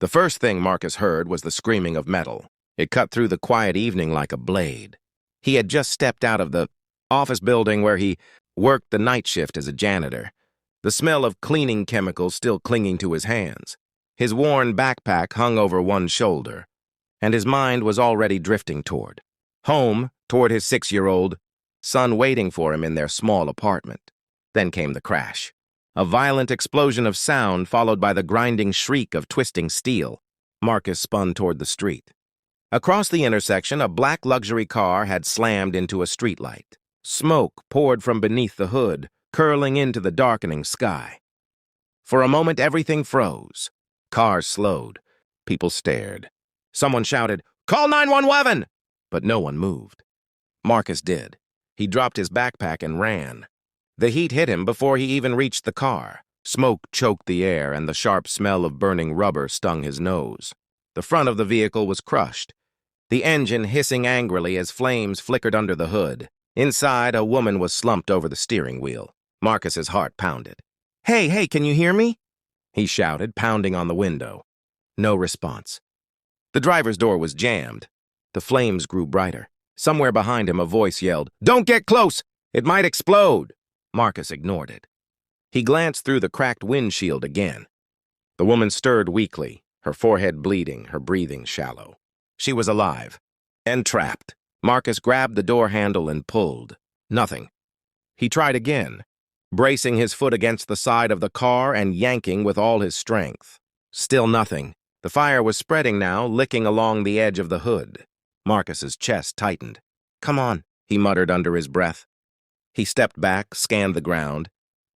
The first thing Marcus heard was the screaming of metal. It cut through the quiet evening like a blade. He had just stepped out of the office building where he worked the night shift as a janitor, the smell of cleaning chemicals still clinging to his hands. His worn backpack hung over one shoulder, and his mind was already drifting toward home, toward his 6-year-old son waiting for him in their small apartment. Then came the crash. A violent explosion of sound followed by the grinding shriek of twisting steel. Marcus spun toward the street. Across the intersection, a black luxury car had slammed into a streetlight. Smoke poured from beneath the hood, curling into the darkening sky. For a moment, everything froze. Cars slowed. People stared. Someone shouted, "Call 911!" But no one moved. Marcus did. He dropped his backpack and ran. The heat hit him before he even reached the car. Smoke choked the air, and the sharp smell of burning rubber stung his nose. The front of the vehicle was crushed, the engine hissing angrily as flames flickered under the hood. Inside, a woman was slumped over the steering wheel. Marcus's heart pounded. Hey, can you hear me?" he shouted, pounding on the window. No response. The driver's door was jammed. The flames grew brighter. Somewhere behind him, a voice yelled, "Don't get close! It might explode!" Marcus ignored it. He glanced through the cracked windshield again. The woman stirred weakly, her forehead bleeding, her breathing shallow. She was alive and trapped. Marcus grabbed the door handle and pulled. Nothing. He tried again, bracing his foot against the side of the car and yanking with all his strength. Still nothing. The fire was spreading now, licking along the edge of the hood. Marcus's chest tightened. "Come on," he muttered under his breath. He stepped back, scanned the ground,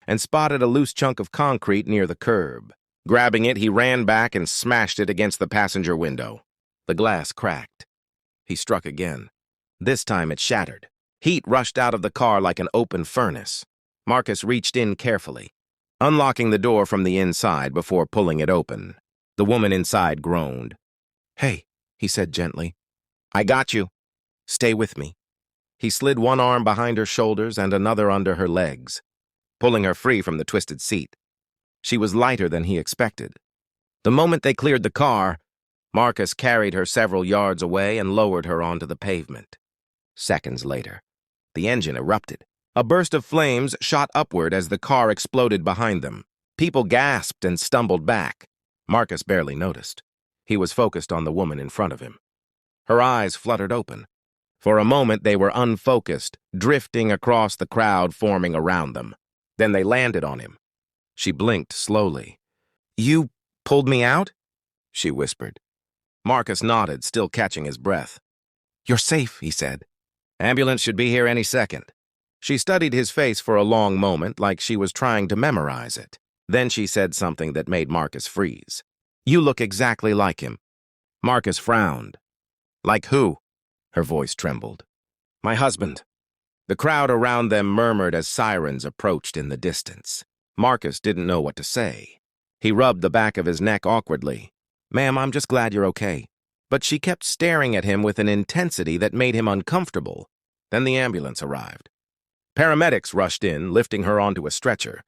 and spotted a loose chunk of concrete near the curb. Grabbing it, he ran back and smashed it against the passenger window. The glass cracked. He struck again. This time it shattered. Heat rushed out of the car like an open furnace. Marcus reached in carefully, unlocking the door from the inside before pulling it open. The woman inside groaned. "Hey," he said gently. "I got you. Stay with me." He slid one arm behind her shoulders and another under her legs, pulling her free from the twisted seat. She was lighter than he expected. The moment they cleared the car, Marcus carried her several yards away and lowered her onto the pavement. Seconds later, the engine erupted. A burst of flames shot upward as the car exploded behind them. People gasped and stumbled back. Marcus barely noticed. He was focused on the woman in front of him. Her eyes fluttered open. For a moment, they were unfocused, drifting across the crowd forming around them. Then they landed on him. She blinked slowly. "You pulled me out?" she whispered. Marcus nodded, still catching his breath. "You're safe," he said. "Ambulance should be here any second." She studied his face for a long moment, like she was trying to memorize it. Then she said something that made Marcus freeze. "You look exactly like him." Marcus frowned. "Like who?" Her voice trembled. "My husband." The crowd around them murmured as sirens approached in the distance. Marcus didn't know what to say. He rubbed the back of his neck awkwardly. "Ma'am, I'm just glad you're okay." But she kept staring at him with an intensity that made him uncomfortable. Then the ambulance arrived. Paramedics rushed in, lifting her onto a stretcher.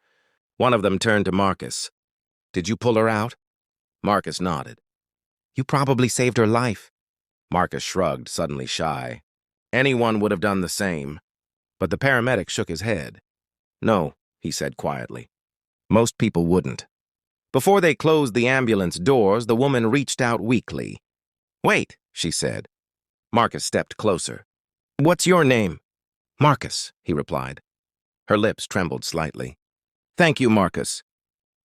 One of them turned to Marcus. "Did you pull her out?" Marcus nodded. "You probably saved her life." Marcus shrugged, suddenly shy. Anyone would have done the same. But the paramedic shook his head. "No," he said quietly. "Most people wouldn't." Before they closed the ambulance doors, the woman reached out weakly. "Wait," she said. Marcus stepped closer. "What's your name?" "Marcus," he replied. Her lips trembled slightly. "Thank you, Marcus."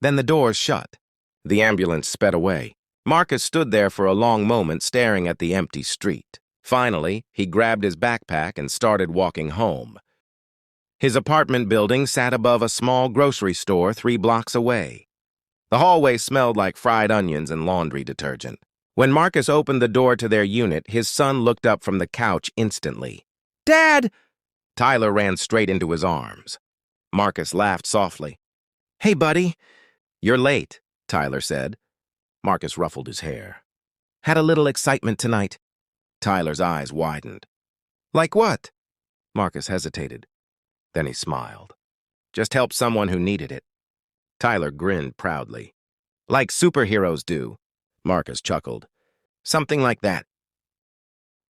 Then the doors shut. The ambulance sped away. Marcus stood there for a long moment, staring at the empty street. Finally, he grabbed his backpack and started walking home. His apartment building sat above a small grocery store 3 blocks away. The hallway smelled like fried onions and laundry detergent. When Marcus opened the door to their unit, his son looked up from the couch instantly. "Dad!" Tyler ran straight into his arms. Marcus laughed softly. "Hey, buddy." "You're late," Tyler said. Marcus ruffled his hair. "Had a little excitement tonight." Tyler's eyes widened. "Like what?" Marcus hesitated. Then he smiled. "Just helped someone who needed it." Tyler grinned proudly. "Like superheroes do." Marcus chuckled. Something like that.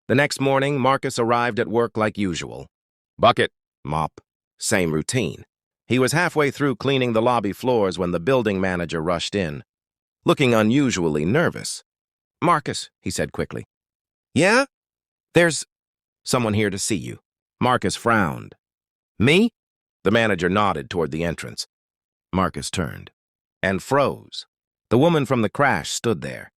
The next morning, Marcus arrived at work like usual. Bucket, mop, same routine. He was halfway through cleaning the lobby floors when the building manager rushed in, looking unusually nervous. Marcus, he said quickly. Yeah? There's someone here to see you. Marcus frowned. Me? The manager nodded toward the entrance. Marcus turned and froze. The woman from the crash stood there,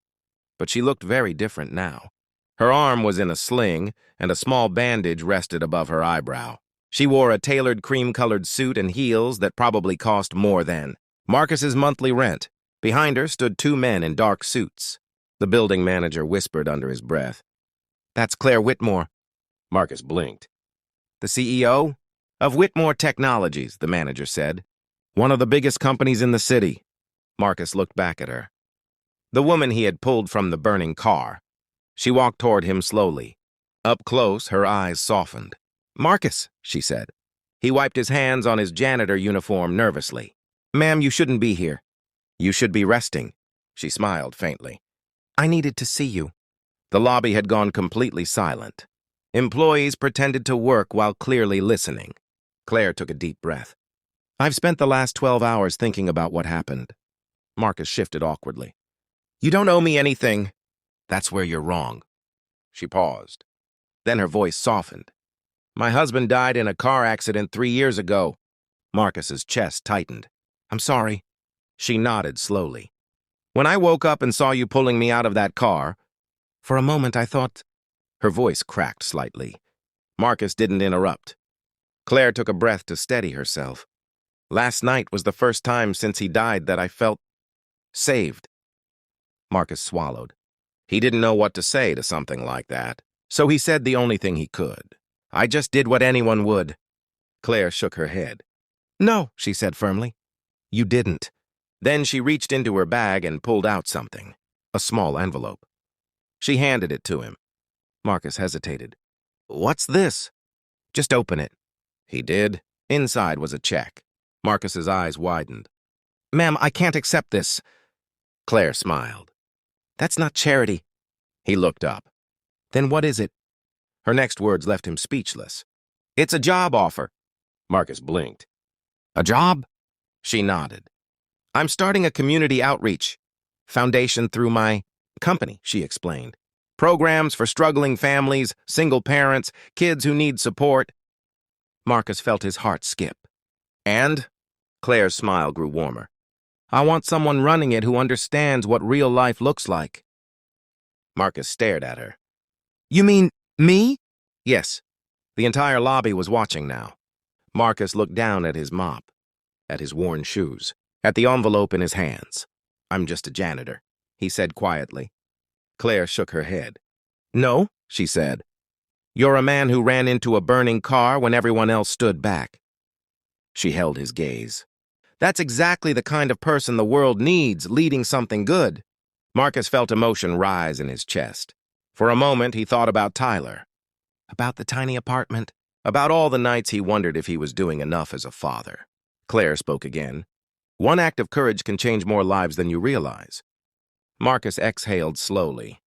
but she looked very different now. Her arm was in a sling, and a small bandage rested above her eyebrow. She wore a tailored cream-colored suit and heels that probably cost more than Marcus's monthly rent. Behind her stood two men in dark suits. The building manager whispered under his breath. That's Claire Whitmore. Marcus blinked. The CEO? Of Whitmore Technologies, the manager said. One of the biggest companies in the city. Marcus looked back at her. The woman he had pulled from the burning car. She walked toward him slowly. Up close, her eyes softened. Marcus, she said. He wiped his hands on his janitor uniform nervously. Ma'am, you shouldn't be here. You should be resting. She smiled faintly. I needed to see you. The lobby had gone completely silent. Employees pretended to work while clearly listening. Claire took a deep breath. I've spent the last 12 hours thinking about what happened. Marcus shifted awkwardly. You don't owe me anything. That's where you're wrong. She paused. Then her voice softened. My husband died in a car accident 3 years ago. Marcus's chest tightened. I'm sorry. She nodded slowly. When I woke up and saw you pulling me out of that car, for a moment I thought... Her voice cracked slightly. Marcus didn't interrupt. Claire took a breath to steady herself. Last night was the first time since he died that I felt saved. Marcus swallowed. He didn't know what to say to something like that, so he said the only thing he could. I just did what anyone would. Claire shook her head. No, she said firmly. You didn't. Then she reached into her bag and pulled out something, a small envelope. She handed it to him. Marcus hesitated. What's this? Just open it. He did. Inside was a check. Marcus's eyes widened. Ma'am, I can't accept this. Claire smiled. That's not charity. He looked up. Then what is it? Her next words left him speechless. It's a job offer. Marcus blinked. A job? She nodded. I'm starting a community outreach foundation through my company, she explained. Programs for struggling families, single parents, kids who need support. Marcus felt his heart skip. And? Claire's smile grew warmer. I want someone running it who understands what real life looks like. Marcus stared at her. You mean me? Yes. The entire lobby was watching now. Marcus looked down at his mop, at his worn shoes, at the envelope in his hands. I'm just a janitor, he said quietly. Claire shook her head. No, she said. You're a man who ran into a burning car when everyone else stood back. She held his gaze. That's exactly the kind of person the world needs, leading something good. Marcus felt emotion rise in his chest. For a moment, he thought about Tyler, about the tiny apartment, about all the nights he wondered if he was doing enough as a father. Claire spoke again. One act of courage can change more lives than you realize. Marcus exhaled slowly.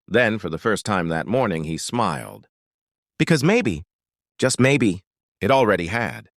Then, for the first time that morning, he smiled. Because maybe, just maybe, it already had.